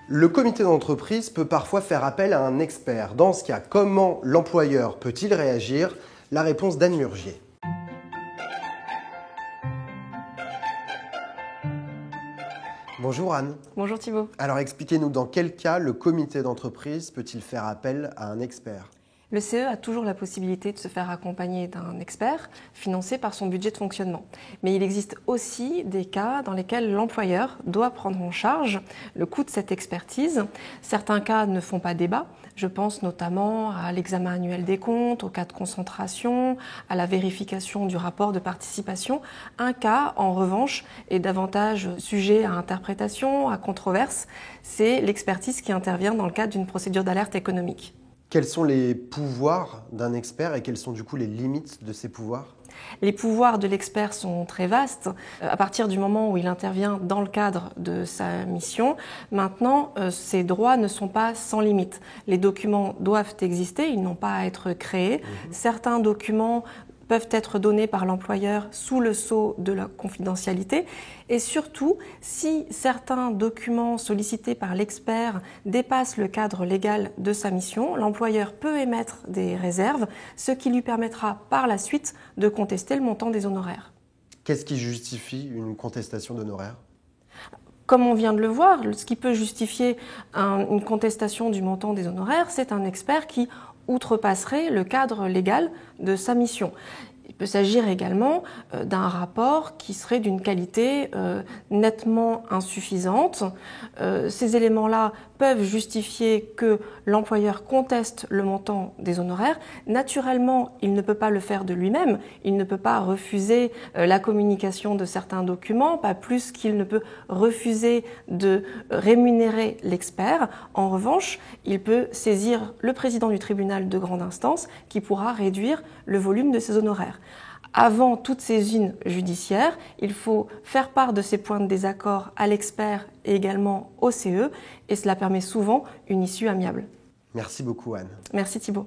Le comité d'entreprise peut parfois faire appel à un expert. Dans ce cas, comment l'employeur peut-il réagir? La réponse d'Anne Murgier. Bonjour Anne. Bonjour Thibault. Alors expliquez-nous dans quel cas le comité d'entreprise peut-il faire appel à un expert? Le CE a toujours la possibilité de se faire accompagner d'un expert financé par son budget de fonctionnement. Mais il existe aussi des cas dans lesquels l'employeur doit prendre en charge le coût de cette expertise. Certains cas ne font pas débat. Je pense notamment à l'examen annuel des comptes, au cas de concentration, à la vérification du rapport de participation. Un cas, en revanche, est davantage sujet à interprétation, à controverse. C'est l'expertise qui intervient dans le cadre d'une procédure d'alerte économique. Quels sont les pouvoirs d'un expert et quelles sont du coup les limites de ces pouvoirs? Les pouvoirs de l'expert sont très vastes. À partir du moment où il intervient dans le cadre de sa mission, maintenant, ses droits ne sont pas sans limite. Les documents doivent exister, ils n'ont pas à être créés. Certains documents peuvent être donnés par l'employeur sous le sceau de la confidentialité. Et surtout, si certains documents sollicités par l'expert dépassent le cadre légal de sa mission, l'employeur peut émettre des réserves, ce qui lui permettra par la suite de contester le montant des honoraires. Qu'est-ce qui justifie une contestation d'honoraires? Comme on vient de le voir, ce qui peut justifier une contestation du montant des honoraires, c'est un expert qui outrepasserait le cadre légal de sa mission. Il peut s'agir également d'un rapport qui serait d'une qualité nettement insuffisante. Ces éléments-là peuvent justifier que l'employeur conteste le montant des honoraires. Naturellement, il ne peut pas le faire de lui-même. Il ne peut pas refuser la communication de certains documents, pas plus qu'il ne peut refuser de rémunérer l'expert. En revanche, il peut saisir le président du tribunal de grande instance qui pourra réduire le volume de ses honoraires. Avant toute saisine judiciaire, il faut faire part de ces points de désaccord à l'expert et également au CE, et cela permet souvent une issue amiable. Merci beaucoup Anne. Merci Thibault.